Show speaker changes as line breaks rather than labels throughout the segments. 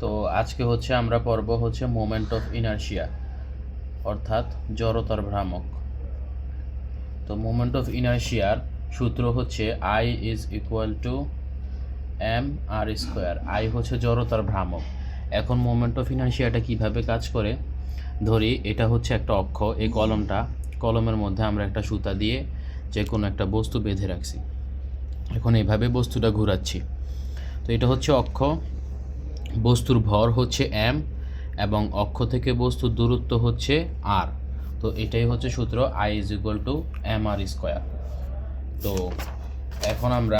তো আজকে আমরা পড়ব মোমেন্ট অফ ইনার্শিয়া অর্থাৎ জড়তার ভ্রামক। তো মোমেন্ট অফ ইনার্শিয়ার সূত্র I is equal to M R square. I জড়তার ভ্রামক। এখন মোমেন্ট অফ ইনার্শিয়াটা কিভাবে কাজ করে, ধরি এটা একটা অক্ষ। এই কলমের মধ্যে আমরা একটা সুতা দিয়ে যে কোনো একটা বস্তু বেঁধে রাখছি। এখন এইভাবে বস্তুটা ঘোরাচ্ছি। তো এটা অক্ষ, বস্তুর ভর এম এবং অক্ষ থেকে বস্তুর দূরত্ব আর। তো এটাই সূত্র I is equal to M R square. তো এখন আমরা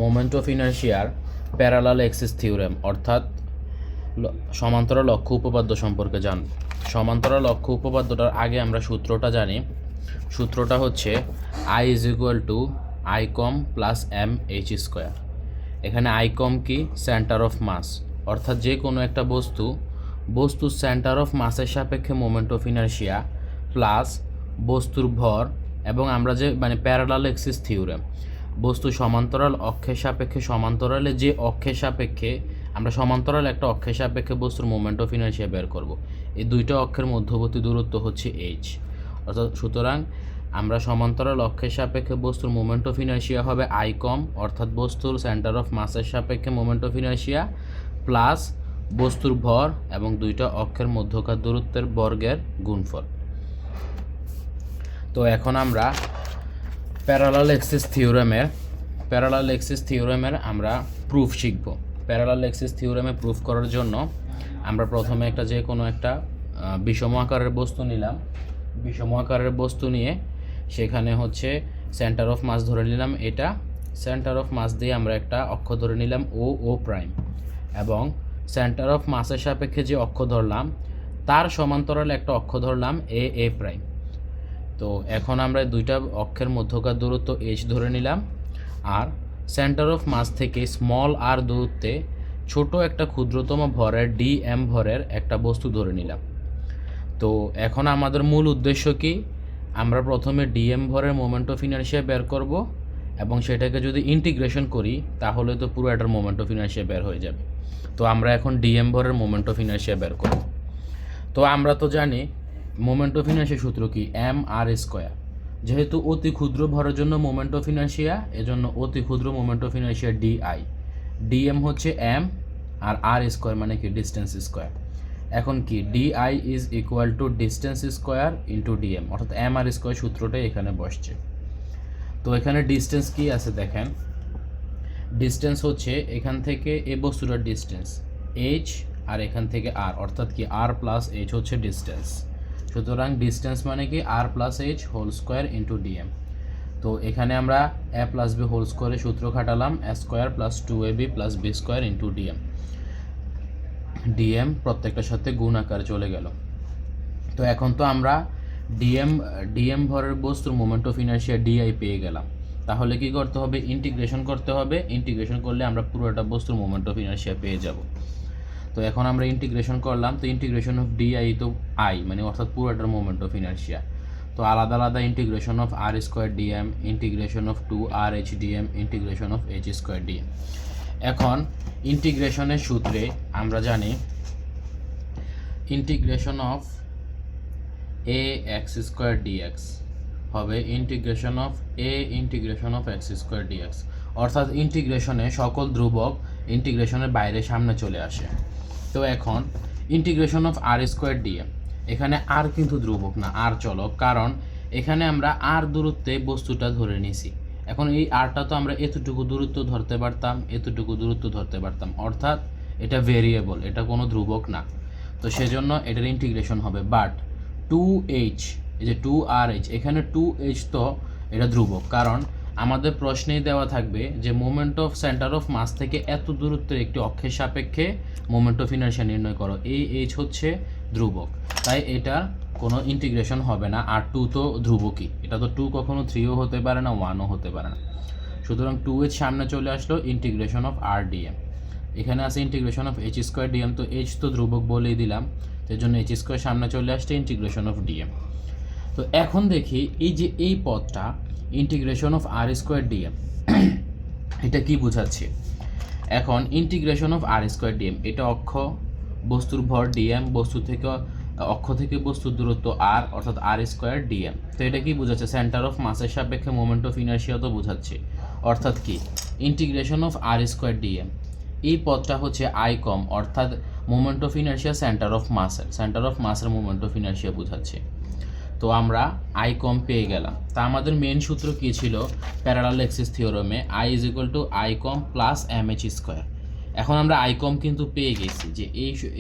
মোমেন্ট অফ ইনার্শিয়ার প্যারালাল অ্যাক্সিস থিওরেম অর্থাৎ সমান্তরাল অক্ষ উপপাদ্য সম্পর্কে জানব। সমান্তরাল অক্ষ উপপাদ্যটার আগে আমরা সূত্রটা জানি। সূত্রটা I is equal to I com plus M H square. এখানে আই কম কি? সেন্টার অফ মাস, অর্থাৎ যে কোনো একটা বস্তুর সেন্টার অফ মাসের সাপেক্ষে মোমেন্ট অফ ইনার্শিয়া প্লাস বস্তুর ভর, এবং আমরা যে প্যারালাল অ্যাক্সিস থিওরেম, বস্তু সমান্তরাল অক্ষের সাপেক্ষে সমান্তরালে যে অক্ষের সাপেক্ষে আমরা সমান্তরাল একটা অক্ষের সাপেক্ষে বস্তুর মোমেন্ট অফ ইনার্শিয়া বের করব। এই দুইটা অক্ষের মধ্যবর্তী দূরত্ব এইচ। অর্থাৎ সুতরাং আমরা সমান্তরাল অক্ষের সাপেক্ষে বস্তুর মোমেন্ট অফ ইনার্শিয়া হবে আই কম, অর্থাৎ বস্তুর সেন্টার অফ মাসের সাপেক্ষে মোমেন্ট অফ ইনার্শিয়া প্লাস বস্তুর ভর এবং দুইটা অক্ষের মধ্যকার দূরত্বের বর্গের গুণফল। তো এখন আমরা প্যারালাল অ্যাক্সিস থিওরেমের আমরা প্রুফ শিখব। প্যারালাল অ্যাক্সিস থিওরেমে প্রুফ করার জন্য আমরা প্রথমে যে কোনো একটা বিষম আকারের বস্তু নিলাম। বিষম আকারের বস্তু নিয়ে সেখানে সেন্টার অফ মাস ধরে নিলাম। এটা সেন্টার অফ মাস দিয়ে আমরা একটা অক্ষ ধরে নিলাম ও প্রাইম, এবং সেন্টার অফ মাসের সাপেক্ষে যে অক্ষ ধরলাম তার সমান্তরাল একটা অক্ষ ধরলাম এ প্রাইম। তো এখন আমরা দুইটা অক্ষের মধ্যকার দূরত্ব এইচ ধরে নিলাম, আর সেন্টার অফ মাস থেকে স্মল আর দূরত্বে ছোট একটা ক্ষুদ্রতম ভরের ডিএম ভরের একটা বস্তু ধরে নিলাম। তো এখন আমাদের মূল উদ্দেশ্য কি? আমরা প্রথমে ডিএম ভরের মোমেন্ট অফ ইনার্শিয়া বের করব, এবং সেটাকে যদি ইন্টিগ্রেশন করি তাহলে তো পুরো এটার মোমেন্ট অফ ইনার্শিয়া বের হয়ে যাবে। তো আমরা এখন ডিএম ভরের মোমেন্ট অফ ইনার্শিয়া বের করব। তো আমরা তো জানি মোমেন্ট অফ ইনার্শিয়া সূত্র কি? M R square. যেহেতু অতি ক্ষুদ্র ভরের জন্য মোমেন্ট অফ ইনার্শিয়া, এজন্য অতি ক্ষুদ্র moment of inertia dI. Dm M R R square মানে কি? Distance square. এখন কি? DI is equal to distance square into dm, অর্থাৎ এম আর স্কোয়ার সূত্রটাই এখানে বসছে। তো এখানে ডিস্টেন্স কি আছে দেখেন। ডিস্টেন্স এখান থেকে এই বস্তুটার ডিস্টেন্স এইচ, আর এখান থেকে আর, অর্থাৎ কি? R plus H distance. সুতরাং ডিস্টেন্স মানে কি? R plus H whole square into DM. তো এখানে আমরা এ প্লাস বি হোল স্কোয়ারের সূত্র খাটালাম, A square plus 2ab plus B square into DM. DM প্রত্যেকটার সাথে গুণ আকারে চলে গেল। তো এখন তো আমরা ডিএম ভরের বস্তুর মোমেন্ট অফ ইনার্শিয়া ডিআই পেয়ে গেলাম। তাহলে কি করতে হবে? ইন্টিগ্রেশন করতে হবে। ইন্টিগ্রেশন করলে আমরা পুরোটা বস্তুর মোমেন্ট অফ ইনার্শিয়া পেয়ে যাব। তো এখন আমরা ইন্টিগ্রেশন করলাম। তো ইন্টিগ্রেশন অফ ডিআই তো আই, মানে অর্থাৎ পুরোটার মোমেন্ট অফ ইনার্শিয়া। তো আলাদা আলাদা integration of R square DM, integration of 2r/h DM, integration of H square DM. এখন ইন্টিগ্রেশনের সূত্রে আমরা জানি integration of A X square DX হবে integration of integration of X square DX, অর্থাৎ ইন্টিগ্রেশনে সকল ধ্রুবক ইন্টিগ্রেশনের বাইরে সামনে চলে আসে। তো এখন integration of R square dm, এখানে আর কিন্তু ধ্রুবক না, আর চলক, কারণ এখানে আমরা আর দূরত্বে বস্তুটা ধরে নিছি। এখন এই আরটা তো আমরা এতটুকু দূরত্ব ধরতে পারতাম, এতটুকু দূরত্ব ধরতে পারতাম, অর্থাৎ এটা ভেরিয়েবল, এটা কোনো ধ্রুবক না। তো সেজন্য এটার ইন্টিগ্রেশন হবে। বাট 2h, এই যে 2r/h, এখানে 2h তো এটা ধ্রুবক, কারণ আমাদের প্রশ্নেই দেওয়া থাকবে যে moment of centre of mass থেকে এত দূরত্বের একটি অক্ষের সাপেক্ষে মোমেন্ট অফ ইনার্শিয়া নির্ণয় করো। এই এইচ ধ্রুবক, তাই এটার কোনো ইন্টিগ্রেশন হবে না। আর 2 তো ধ্রুবকই, এটা তো 2 কখনো 3ও হতে পারে না, 1ও হতে পারে না। সুতরাং 2h সামনে চলে আসলো, ইন্টিগ্রেশন অফ আর ডিএম। এখানে আছে integration of H square DM, তো এইচ তো ধ্রুবক বলেই দিলাম, সেই জন্য এইচ স্কোয়ার সামনে চলে আসছে, ইন্টিগ্রেশন অফ ডিএম। তো এখন দেখি এই যে এই পদটা integration of R square dm, এটা কি বোঝাচ্ছে? এখন integration of R square dm, এটা অক্ষ, বস্তুর ভর ডিএম, বস্তু থেকে অক্ষ থেকে বস্তুর দূরত্ব আর, অর্থাৎ আর স্কোয়ার ডিএম। তো এটা কি বোঝাচ্ছে? সেন্টার অফ মাসের সাপেক্ষে মোমেন্ট অফ ইনার্শিয়া তো বোঝাচ্ছে, অর্থাৎ কি integration of R square dm. এই পদটা হচ্ছে আই কম, অর্থাৎ moment of inertia centre of মাসের মোমেন্ট অফ ইনার্শিয়া বোঝাচ্ছে। তো আমরা আই কম পেয়ে গেলাম। তা আমাদের মেন সূত্র কী ছিল প্যারালাল এক্সিস থিওরেমে? I is equal to I com plus M H square. এখন আমরা আই কম কিন্তু পেয়ে গেছি যে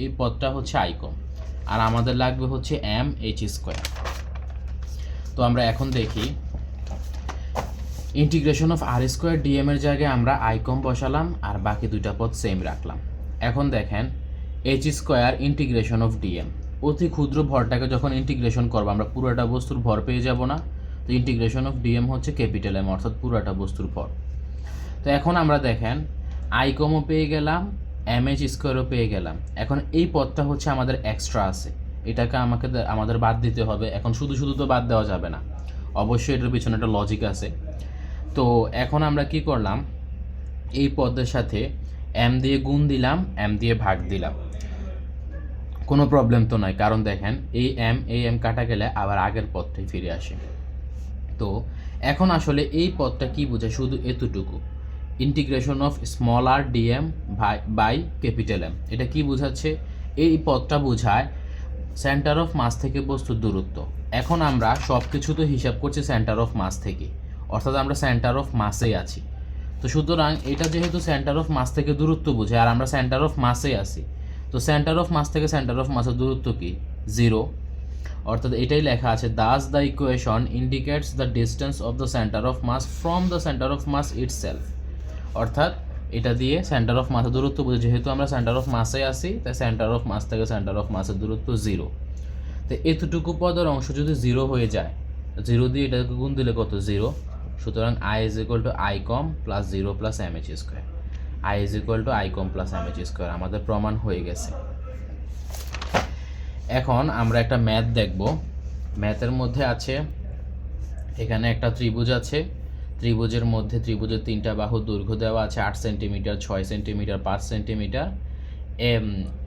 এই পদটা হচ্ছে আই কম, আর আমাদের লাগবে হচ্ছে এম এইচ স্কোয়ার। তো আমরা এখন দেখি integration of R square dm এর জায়গায় আমরা আই কম বসালাম আর বাকি দুইটা পদ সেম রাখলাম। এখন দেখেন H square integration of DM, অতি ক্ষুদ্র ভরটাকে যখন ইন্টিগ্রেশন করবো আমরা পুরোটা বস্তুর ভর পেয়ে যাব না? তো ইন্টিগ্রেশন অফ ডিএম হচ্ছে ক্যাপিটাল এম, অর্থাৎ পুরোটা বস্তুর ভর। তো এখন আমরা দেখেন আই কমও পেয়ে গেলাম, এম এইচ স্কোয়ারও পেয়ে গেলাম। এখন এই পদটা হচ্ছে আমাদের এক্সট্রা আছে, এটাকে আমাদের বাদ দিতে হবে। এখন শুধু শুধু তো বাদ দেওয়া যাবে না, অবশ্যই এটার পিছনে একটা লজিক আছে। তো এখন আমরা কি করলাম, এই পদের সাথে এম দিয়ে গুণ দিলাম, এম দিয়ে ভাগ দিলাম, কোনো প্রবলেম তো নয়, কারণ দেখেন এই এম কাটা গেলে আবার আগের পদটাই ফিরে আসে। তো এখন আসলে এই পদটা কি বোঝায়? শুধু এতটুকু, integration of small R dm by capital M. এটা কি বোঝাচ্ছে? এই পদটা বোঝায় সেন্টার অফ মাস থেকে বস্তুর দূরত্ব। এখন আমরা সব কিছু তো হিসাব করছি সেন্টার অফ মাস থেকে, অর্থাৎ আমরা সেন্টার অফ মাসেই আছি। তো সুতরাং এটা যেহেতু সেন্টার অফ মাস থেকে দূরত্ব বোঝায় আর আমরা সেন্টার অফ মাসেই আছি, তো সেন্টার অফ মাস থেকে সেন্টার অফ মাসের দূরত্ব কি? 0। অর্থাৎ এটাই লেখা আছে, thus the equation indicates the distance of the centre of mass from the centre of mass itself. অর্থাৎ এটা দিয়ে সেন্টার অফ মাসের দূরত্ব বোঝে, যেহেতু আমরা সেন্টার অফ মাসে আসি তাই সেন্টার অফ মাস থেকে সেন্টার অফ মাসের দূরত্ব 0। তো এতটুকু পদের অংশ যদি 0 হয়ে যায়, 0 দিয়ে এটাকে গুণ দিলে কত? 0। সুতরাং I is equal to I com plus 0 plus M H square. I is equal to I com plus M H square আমাদের প্রমাণ হয়ে গেছে। এখন আমরা একটা ম্যাথ দেখব। ম্যাথের মধ্যে আছে, এখানে একটা ত্রিভুজ আছে, ত্রিভুজের মধ্যে ত্রিভুজের 3টা বাহু দৈর্ঘ্য দেওয়া আছে 8 সেন্টিমিটার, 6 সেন্টিমিটার, 5 সেন্টিমিটার।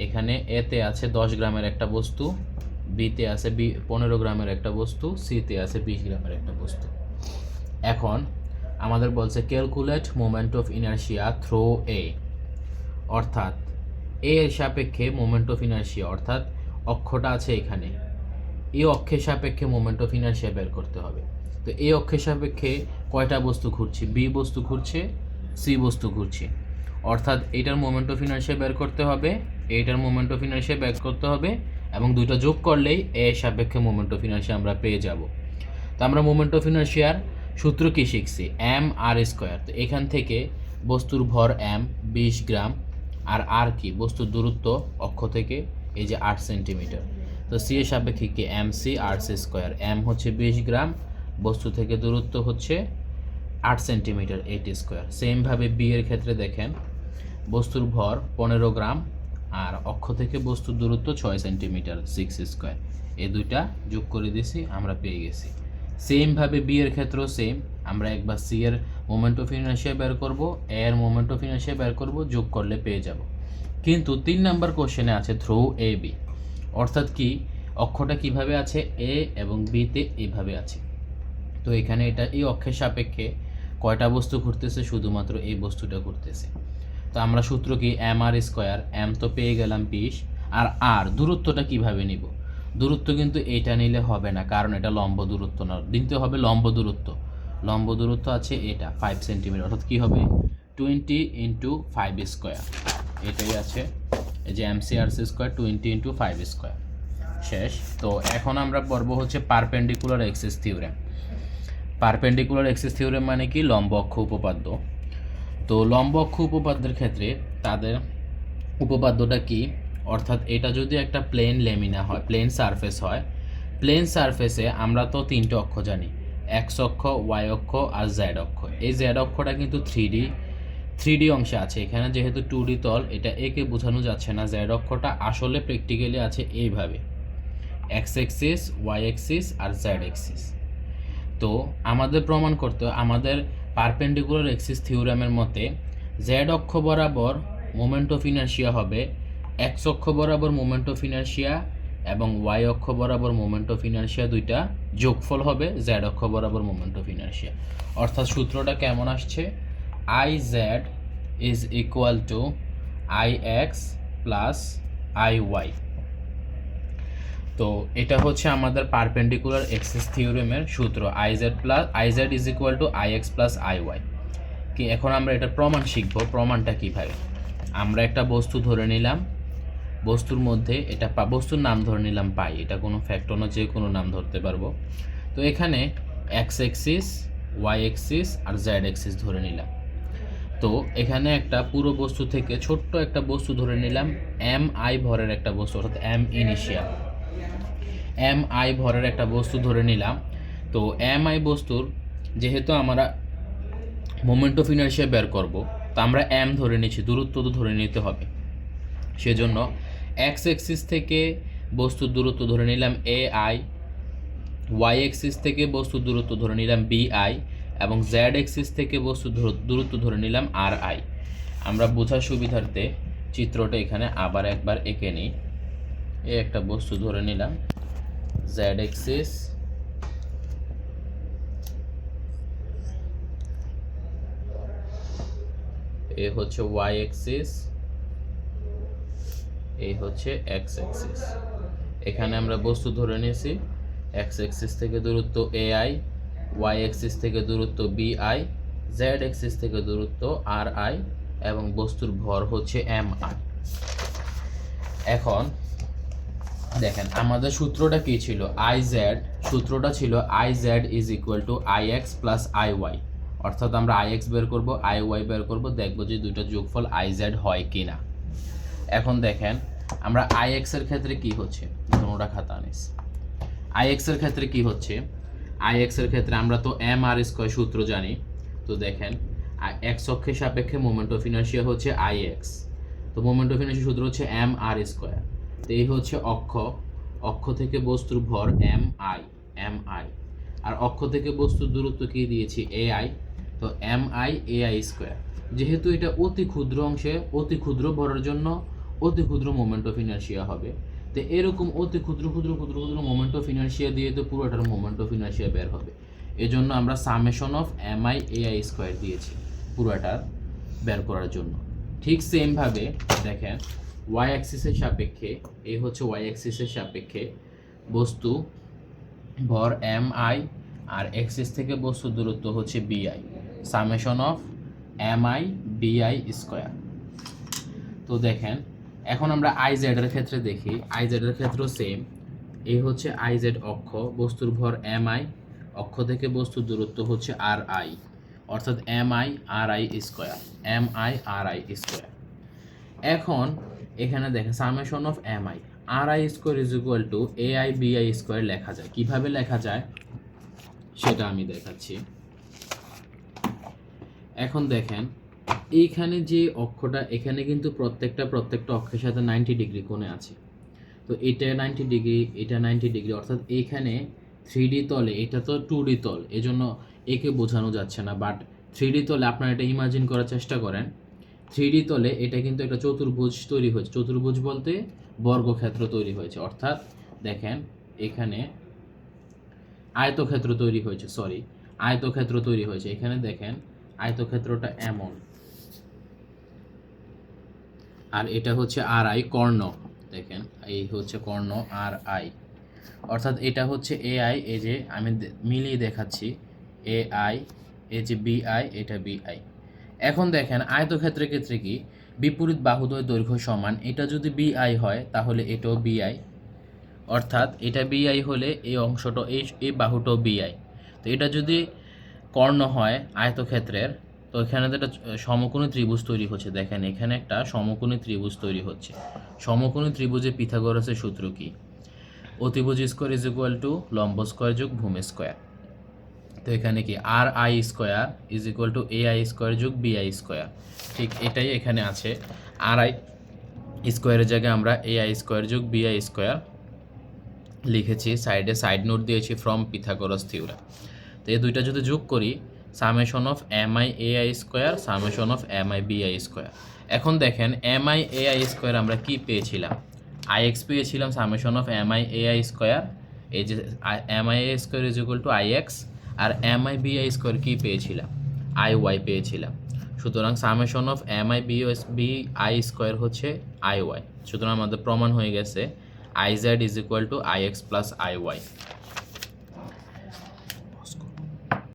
এখানে এতে আছে 10 গ্রামের একটা বস্তু, বিতে আছে 15 গ্রামের একটা বস্তু, সিতে আছে 20 গ্রামের একটা বস্তু। এখন আমাদের বলছে calculate moment of inertia through A, অর্থাৎ এ এর সাপেক্ষে মোমেন্ট অফ ইনার্শিয়া, অর্থাৎ অক্ষটা আছে এখানে, এই অক্ষের সাপেক্ষে মোমেন্ট অফ ইনার্শিয়া বের করতে হবে। তো এই অক্ষের সাপেক্ষে কয়টা বস্তু ঘুরছে? বি বস্তু ঘুরছে, সি বস্তু ঘুরছে, অর্থাৎ এইটার মোমেন্ট অফ ইনার্শিয়া বের করতে হবে, এইটার মোমেন্ট অফ ইনার্শিয়া বের করতে হবে, এবং দুইটা যোগ করলেই এ এর সাপেক্ষে মোমেন্ট অফ ইনার্শিয়া আমরা পেয়ে যাব। তো আমরা মোমেন্ট অফ ইনার্শিয়ার সূত্র কি শিখছি? M R square. তো এখান থেকে বস্তুর ভর এম 20 গ্রাম, আর কি বস্তুর দূরত্ব অক্ষ থেকে এই যে 8 সেন্টিমিটার। তো সি এর সাপেক্ষে কি? এম সি আর সি স্কোয়ার। এম হচ্ছে 20 গ্রাম, বস্তু থেকে দূরত্ব হচ্ছে 8 সেন্টিমিটার, 8 স্কোয়ার। সেমভাবে বি এর ক্ষেত্রে দেখেন, বস্তুর ভর 15 গ্রাম আর অক্ষ থেকে বস্তুর দূরত্ব 6 সেন্টিমিটার, 6 স্কোয়ার। এই দুইটা যোগ করে দিছি, আমরা পেয়ে গেছি। সেমভাবে বি এর ক্ষেত্রেও সেম, আমরা একবার সি এর মোমেন্ট অফ ইনার্শিয়া বের করব, এ এর মোমেন্ট অফ ইনার্শিয়া বের করব, যোগ করলে পেয়ে যাব। কিন্তু 3 নম্বর কোশ্চেনে আছে থ্রো এ বি, অর্থাৎ কি অক্ষটা কিভাবে আছে? এ এবং বিতে এইভাবে আছে। তো এখানে এটা এই অক্ষের সাপেক্ষে কয়টা বস্তু ঘুরতেছে? শুধুমাত্র এই বস্তুটা ঘুরতেছে। তো আমরা সূত্র কি? M R square. এম তো পেয়ে গেলাম 20, আর দূরত্বটা কিভাবে নিব? দূরত্ব কিন্তু এইটা নিলে হবে না, কারণ এটা লম্ব দূরত্ব না, দিতে হবে লম্ব দূরত্ব। লম্ব দূরত্ব আছে এটা 5 সেন্টিমিটার, অর্থাৎ কী হবে? 20 × 5 স্কোয়ার। এটাই আছে, এই যে এমসি আর সি স্কোয়ার 20 × 5 স্কোয়ার। শেষ। তো এখন আমরা পড়ব হচ্ছে perpendicular axis theorem. Perpendicular axis theorem মানে কি? লম্ব অক্ষ উপপাদ্য। তো লম্ব অক্ষ উপপাদ্যের ক্ষেত্রে তাদের উপপাদ্যটা কি? অর্থাৎ এটা যদি একটা প্লেন লেমিনা হয়, প্লেন সারফেস হয়, প্লেন সারফেসে আমরা তো 3টে অক্ষ জানি, এক্স অক্ষ, ওয়াই অক্ষ আর জেড অক্ষ। এই জেড অক্ষটা কিন্তু 3D অংশে আছে। এখানে যেহেতু 2D তল, এটা একে বোঝানো যাচ্ছে না। জেড অক্ষটা আসলে প্র্যাকটিক্যালি আছে এইভাবে, এক্স এক্সিস, ওয়াই এক্সিস আর জেড এক্সিস। তো আমাদের প্রমাণ করতে, আমাদের পারপেন্ডিকুলার এক্সিস থিওরেমের মতে জেড অক্ষ বরাবর মোমেন্ট অফ ইনার্শিয়া হবে এক্স অক্ষ বরাবর মোমেন্ট অফ ইনারশিয়া এবং ওয়াই অক্ষ বরাবর মোমেন্ট অফ ইনারশিয়া দুইটা যোগফল হবে জেড অক্ষ বরাবর মোমেন্ট অফ ইনারশিয়া। অর্থাৎ সূত্রটা কেমন আসছে, I Z is equal to I x plus I y. তো এটা হচ্ছে আমাদের পারপেন্ডিকুলার এক্সিস থিওরেমের সূত্র, I Z is equal to I x plus I y. কি এখন আমরা এটা প্রমাণ শিখব। প্রমাণটা কীভাবে, আমরা একটা বস্তু ধরে নিলাম, বস্তুর মধ্যে এটা বস্তুর নাম ধরে নিলাম পাই, এটা কোনো ফ্যাক্টর না, যে কোনো নাম ধরতে পারবো। তো এখানে এক্স এক্সিস, ওয়াই এক্সিস আর জেড এক্সিস ধরে নিলাম। তো এখানে একটা পুরো বস্তু থেকে ছোট্ট একটা বস্তু ধরে নিলাম, এম আই ভরের একটা বস্তু, অর্থাৎ এম ইনিশিয়াল, এম আই ভরের একটা বস্তু ধরে নিলাম। তো এম আই বস্তুর যেহেতু আমরা মোমেন্ট অফ ইনারশিয়া বের করব, তো আমরা এম ধরে নিচ্ছি, দূরত্ব তো ধরে নিতে হবে। সেজন্য এক্স এক্সিস থেকে বস্তুর দূরত্ব ধরে নিলাম এ আই, ওয়াই এক্সিস থেকে বস্তুর দূরত্ব ধরে নিলাম বি আই এবং জেড এক্সিস থেকে বস্তুর দূরত্ব ধরে নিলাম আর আই। আমরা বোঝার সুবিধার্থে চিত্রটা এখানে আবার একবার এঁকে নিই। এই একটা বস্তু ধরে নিলাম, জেড এক্সিস, এ হচ্ছে ওয়াই এক্সিস, এই হচ্ছে এক্স এক্সিস। এখানে আমরা বস্তু ধরে নিয়েছি, এক্স এক্সিস থেকে দূরত্ব এ আই, ওয়াই এক্সিস থেকে দূরত্ব বি আই, জেড এক্সিস থেকে দূরত্ব আর আই এবং বস্তুর ভর হচ্ছে এম আই। এখন দেখেন আমাদের সূত্রটা কি ছিল, আই জেড, সূত্রটা ছিল I Z is equal to I x plus I y. অর্থাৎ আমরা আই এক্স বের করবো, আই ওয়াই বের করবো, দেখবো যে দুইটা যোগফল আই জেড হয় কি না। এখন দেখেন আমরা আই এক্স এর ক্ষেত্রে কি হচ্ছে, দুটোটা খাতা আনিস। আই এক্স এর ক্ষেত্রে কি হচ্ছে, আই এক্স এর ক্ষেত্রে আমরা তো এম আর স্কয়ার সূত্র জানি। তো দেখেন এক্স অক্ষের সাপেক্ষে মোমেন্ট অফ ইনারশিয়া হচ্ছে আই এক্স, তো মোমেন্ট অফ ইনারশিয়া সূত্র হচ্ছে এম আর স্কয়ার। তো এই হচ্ছে অক্ষ, অক্ষ থেকে বস্তুর ভর এম আই, এম আই, আর অক্ষ থেকে বস্তুর দূরত্ব কি দিয়েছি এ আই, তো m I A I square. যেহেতু এটা অতি ক্ষুদ্র অংশে অতি ক্ষুদ্র ভরের জন্য অতি ক্ষুদ্র মোমেন্ট অফ ইনারশিয়া হবে। তো এরকম অতি ক্ষুদ্র ক্ষুদ্র ক্ষুদ্র ক্ষুদ্র মোমেন্ট অফ ইনারশিয়া দিয়ে তো পুরোটার মোমেন্ট অফ ইনারশিয়া বের হবে। এজন্য আমরা summation of M I A I square দিয়েছি পুরোটার বের করার জন্য। ঠিক সেমভাবে দেখেন ওয়াই অ্যাক্সিসের সাপেক্ষে, এই হচ্ছে ওয়াই অ্যাক্সিসের সাপেক্ষে বস্তু ভর এম আই আর অ্যাক্সিস থেকে বস্তুর দূরত্ব হচ্ছে b i, summation of M I B I square. তো দেখেন এখন আমরা আই জেড এর ক্ষেত্রে দেখি, আই জেড এর ক্ষেত্রেও সেম, এই হচ্ছে আই জেড অক্ষ, বস্তুর ভর এম আই, অক্ষ থেকে বস্তুর দূরত্ব হচ্ছে আর আই, অর্থাৎ m i r I square, m i r I square. এখন এখানে দেখেন summation of M i r I square is equal to A i B I square লেখা যায়। কিভাবে লেখা যায় সেটা আমি দেখাচ্ছি। এখন দেখেন এইখানে যে অক্ষটা, এখানে কিন্তু প্রত্যেকটা অক্ষের সাথে 90 ডিগ্রি কোণে আছে। তো এটা 90 ডিগ্রি, এটা 90 ডিগ্রি, অর্থাৎ এইখানে 3D তলে, এটা তো 2D তল, এজন্য একে বোঝানো যাচ্ছে না, বাট 3D তলে আপনারা এটা ইমাজিন করার চেষ্টা করেন। 3D তলে এটা কিন্তু একটা চতুর্ভুজ তৈরি হয়েছে, চতুর্ভুজ বলতে বর্গক্ষেত্র তৈরি হয়েছে, অর্থাৎ দেখেন এখানে আয়তক্ষেত্র তৈরি হয়েছে, আয়তক্ষেত্র তৈরি হয়েছে। এখানে দেখেন আয়তক্ষেত্রটা এমন, আর এটা হচ্ছে আর আই কর্ণ, দেখেন এই হচ্ছে কর্ণ আর আই, অর্থাৎ এটা হচ্ছে এ আই, এই যে আমি মিলিয়ে দেখাচ্ছি এ আই, এই যে বি আই, এটা বি আই। এখন দেখেন আয়তক্ষেত্রের ক্ষেত্রে কি বিপরীত বাহুদ্বয় দৈর্ঘ্য সমান, এটা যদি বি আই হয় তাহলে এটাও বি আই, অর্থাৎ এটা বি আই হলে এই অংশটা এই বাহুটাও বি আই। তো এটা যদি কর্ণ হয় আয়তক্ষেত্রের, তো এখানে তো একটা সমকোণী ত্রিভুজ তৈরি হচ্ছে। দেখেন এখানে একটা সমকোণী ত্রিভুজ তৈরি হচ্ছে। সমকোণী ত্রিভুজে পিথাগোরাসের সূত্র কি, অতিভুজ স্কয়ার ইজ ইকুয়াল টু লম্ব স্কয়ার যোগ ভূমি স্কয়ার। তো এখানে কি R I square is equal to A I square যোগ বি আই স্কয়ার, ঠিক এটাই এখানে আছে। আর আই স্কয়ারের জায়গায় আমরা এ আই স্কয়ার যোগ বি আই স্কয়ার লিখেছি, সাইডে সাইড নোট দিয়েছি ফ্রম পিথাগোরাস থিওরেম। তো এই দুইটা যদি যোগ করি summation of M I A I square summation of M I B I square. এখন দেখেন M I A I square আমরা কি পেয়েছিলাম, আই এক্স পেয়েছিলাম summation of M I A I square, এই যে M I A square is equal to I X, আর M I B I square কী পেয়েছিলাম, আই ওয়াই পেয়েছিলাম। সুতরাং summation of M I B I square হচ্ছে I Y. সুতরাং আমাদের প্রমাণ হয়ে গেছে I Z is equal to I x plus I Y.